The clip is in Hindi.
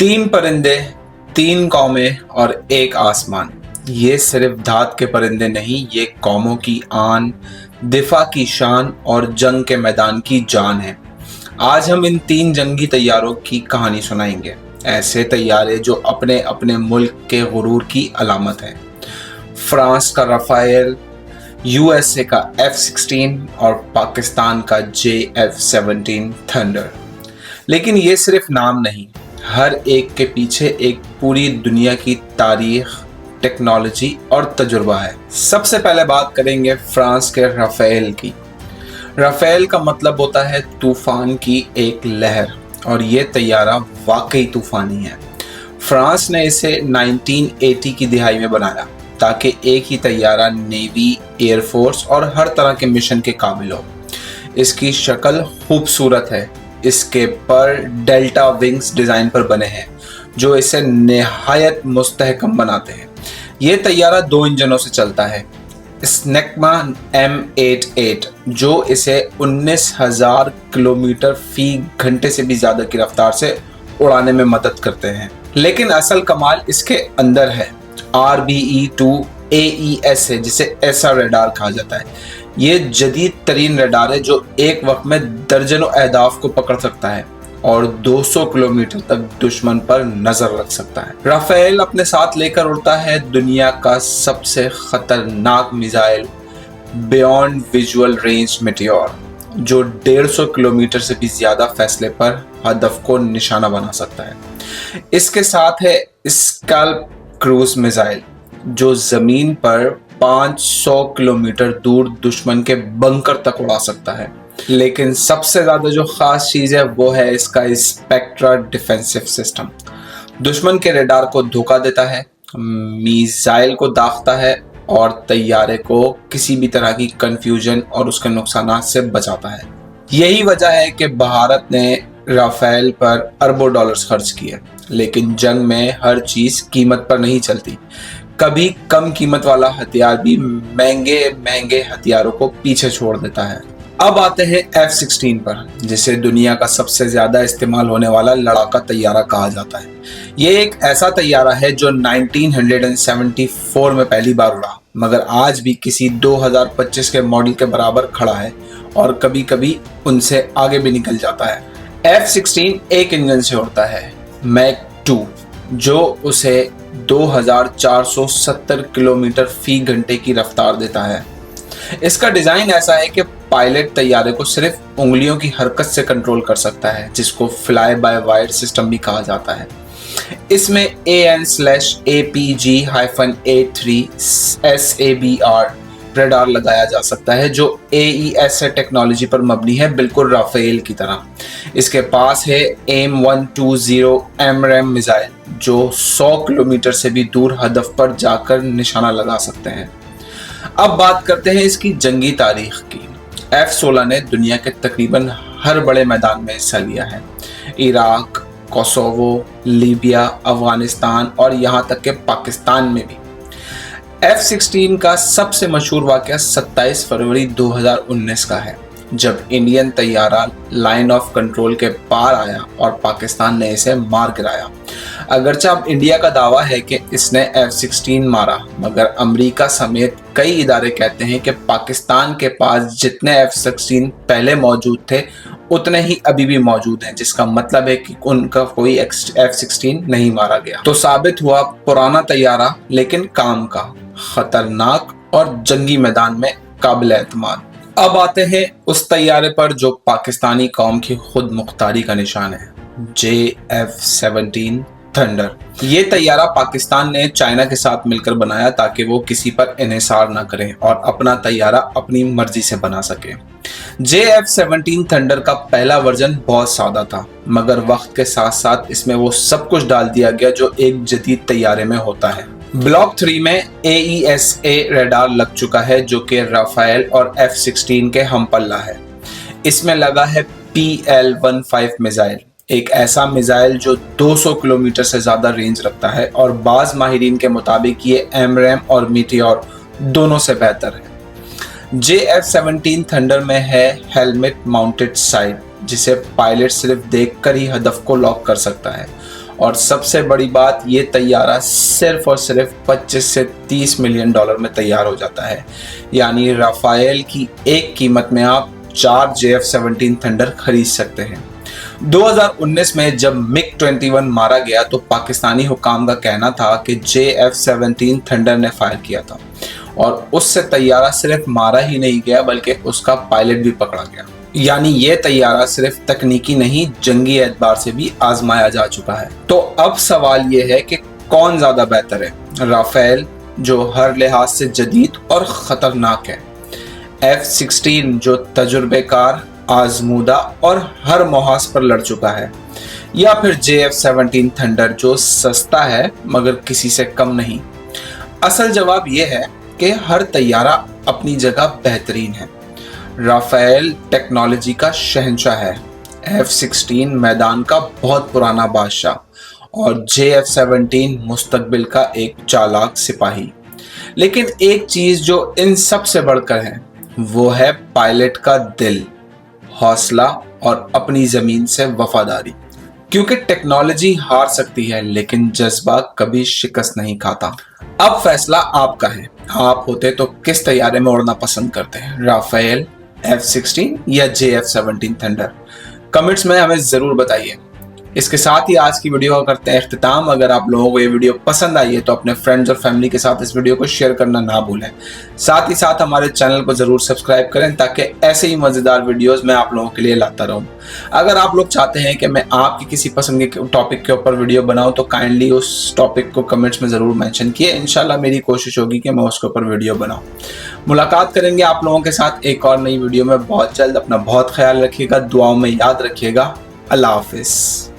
तीन परिंदे, तीन कौमें और एक आसमान। ये सिर्फ धात के परिंदे नहीं, ये कौमों की आन, दिफा की शान और जंग के मैदान की जान है। आज हम इन तीन जंगी तैयारों की कहानी सुनाएंगे। ऐसे तैयारे जो अपने अपने मुल्क के गुरूर की अलामत हैं। फ्रांस का राफेल, यूएसए का F-16 और पाकिस्तान का JF-17 थंडर। लेकिन ये सिर्फ नाम नहीं, हर एक के पीछे एक पूरी दुनिया की तारीख, टेक्नोलॉजी और तजुर्बा है। सबसे पहले बात करेंगे फ्रांस के राफेल की। राफेल का मतलब होता है तूफान की एक लहर, और ये तैयारा वाकई तूफानी है। फ्रांस ने इसे 1980 की दिहाई में बनाया ताकि एक ही तैयारा नेवी, एयरफोर्स और हर तरह के मिशन के काबिल हो। इसकी शक्ल खूबसूरत है, इसके पर डेल्टा विंग्स डिज़ाइन पर बने हैं जो इसे निहायत मुस्तहकम बनाते हैं। ये तैयारा 2 इंजनों से चलता है, स्नेकमा M88 जो इसे 19,000 किलोमीटर फी घंटे से भी ज़्यादा की रफ्तार से उड़ाने में मदद करते हैं। लेकिन असल कमाल इसके अंदर है। RBE-2 AES है जिसे ऐसा रडार कहा जाता है। ये जदीद तरीन रडार है जो एक वक्त में दर्जनों अहदाफ को पकड़ सकता है और 200 किलोमीटर तक दुश्मन पर नजर रख सकता है। राफेल अपने साथ लेकर उड़ता है दुनिया का सबसे खतरनाक missile beyond visual range meteor, जो 150 किलोमीटर से भी ज्यादा फासले पर हदफ को निशाना बना सकता है। इसके साथ है स्कैल्प क्रूज मिसाइल जो जमीन पर 500 किलोमीटर दूर दुश्मन के बंकर तक उड़ा सकता है। लेकिन सबसे ज्यादा जो खास चीज है वो है इसका स्पेक्ट्रा डिफेंसिव सिस्टम। दुश्मन के रडार को धोखा देता है, मिसाइल को दागता है और तैयारे को किसी भी तरह की कंफ्यूजन और उसके नुकसान से बचाता है। यही वजह है कि भारत ने राफेल पर अरबों डॉलर्स खर्च किए। लेकिन जंग में हर चीज कीमत पर नहीं चलती। कभी कम कीमत वाला हथियार भी महंगे महंगे हथियारों को पीछे छोड़ देता है। अब आते हैं F-16 पर, जिसे दुनिया का सबसे ज्यादा इस्तेमाल होने वाला लड़ाका तैयारा कहा जाता है। ये एक ऐसा तैयारा है जो 1974 में पहली बार उड़ा, मगर आज भी किसी 2025 के मॉडल के बराबर खड़ा है और कभी कभी उनसे आगे भी निकल जाता है। F-16 एक इंजन से उड़ता है, मैक 2, जो उसे 2470 किलोमीटर फी घंटे की रफ्तार देता है। इसका डिजाइन ऐसा है कि पायलट तैयारे को सिर्फ उंगलियों की हरकत से कंट्रोल कर सकता है, जिसको फ्लाई बाय वायर सिस्टम भी कहा जाता है। इसमें AN/APG-A3 SABR रडार लगाया जा सकता है जो AES टेक्नोलॉजी पर मबनी है, बिल्कुल राफेल की तरह। इसके पास है AIM-120 AMRAAM मिसाइल जो 100 किलोमीटर से भी दूर हदफ पर जाकर निशाना लगा सकते हैं। अब बात करते हैं इसकी जंगी तारीख की। F-16 ने दुनिया के तकरीबन हर बड़े मैदान में हिस्सा लिया है। इराक, कोसोवो, लीबिया, अफगानिस्तान और यहाँ तक के पाकिस्तान में भी। F-16 का सबसे मशहूर वाकया 27 फरवरी 2019 का है, जब इंडियन तैयारा लाइन ऑफ कंट्रोल के पार आया और पाकिस्तान ने इसे मार गिराया। अगरचे अब इंडिया का दावा है कि इसने F-16 मारा, मगर अमेरिका समेत कई इदारे कहते हैं कि पाकिस्तान के पास जितने F-16 पहले मौजूद थे उतने ही अभी भी मौजूद हैं, जिसका मतलब है कि उनका कोई F-16 नहीं मारा गया। तो साबित हुआ पुराना तैयारा लेकिन काम का, खतरनाक और जंगी मैदान में काबिल एतमाद। अब आते हैं उस तैयारे पर जो पाकिस्तानी कौम की खुद मुख्तारी का निशान है, JF-17 थंडर। ये तैयारा पाकिस्तान ने चाइना के साथ मिलकर बनाया ताकि वो किसी पर इन्हिसार न करें और अपना तैयारा अपनी मर्जी से बना सके। JF-17 थंडर का पहला वर्जन बहुत सादा था, मगर वक्त के साथ साथ इसमें वो सब कुछ डाल दिया गया जो एक जदीद तैयारे में होता है। ब्लॉक 3 में AESA रडार लग चुका है जो कि राफेल और F-16 के हम पल्ला है। इसमें लगा है PL-15 मिसाइल, एक ऐसा मिसाइल जो 200 किलोमीटर से ज्यादा रेंज रखता है और बाज माहिरीन के मुताबिक ये AMRAAM और मीटियोर दोनों से बेहतर है। JF-17 थंडर में है हेलमेट माउंटेड साइट, जिसे पायलट सिर्फ देखकर ही हदफ को लॉक कर सकता है और सबसे बड़ी बात, ये तैयारा सिर्फ और सिर्फ 25 से 30 मिलियन डॉलर में तैयार हो जाता है। यानी राफेल की एक कीमत में आप 4 JF-17 थंडर खरीद सकते हैं। 2019 में जब MiG-21 मारा गया तो पाकिस्तानी हुकाम का कहना था कि JF-17 थंडर ने फायर किया था और उससे तैयारा सिर्फ मारा ही नहीं गया बल्कि उसका पायलट भी पकड़ा गया। यानी ये तैयारा सिर्फ तकनीकी नहीं, जंगी एतबार से भी आजमाया जा चुका है। तो अब सवाल ये है कि कौन ज्यादा बेहतर है, राफेल जो हर लिहाज से जदीद और खतरनाक है, F-16 जो तजुर्बेकार, आजमूदा और हर मुहाज पर लड़ चुका है, या फिर JF-17 थंडर जो सस्ता है मगर किसी से कम नहीं। असल जवाब यह है कि हर तैयारा अपनी जगह बेहतरीन है। राफेल टेक्नोलॉजी का शहंशाह है, F-16 मैदान का बहुत पुराना बादशाह और JF-17 मुस्तकबिल का एक चालाक सिपाही। लेकिन एक चीज जो इन सब से बढ़कर है वो है पायलट का दिल, हौसला और अपनी जमीन से वफादारी। क्योंकि टेक्नोलॉजी हार सकती है लेकिन जज्बा कभी शिकस्त नहीं खाता। अब फैसला आपका है, आप होते तो किस तैयारे में उड़ना पसंद करते हैं, राफेल, F-16 या JF-17 थंडर? कमेंट्स में हमें जरूर बताइए। इसके साथ ही आज की वीडियो का करते हैं इख्तिताम। अगर आप लोगों को ये वीडियो पसंद आई है तो अपने फ्रेंड्स और फैमिली के साथ इस वीडियो को शेयर करना ना भूलें। साथ ही साथ हमारे चैनल को जरूर सब्सक्राइब करें ताकि ऐसे ही मजेदार वीडियोस मैं आप लोगों के लिए लाता रहूं। अगर आप लोग चाहते हैं कि मैं आपकी किसी पसंद के टॉपिक के ऊपर वीडियो बनाऊं तो काइंडली उस टॉपिक को कमेंट्स में जरूर मेंशन किए। इंशाल्लाह मेरी कोशिश होगी कि मैं उसके ऊपर वीडियो बनाऊं। मुलाकात करेंगे आप लोगों के साथ एक और नई वीडियो में बहुत जल्द। अपना बहुत ख्याल रखिएगा, दुआओं में याद रखिएगा। अल्लाह हाफिज।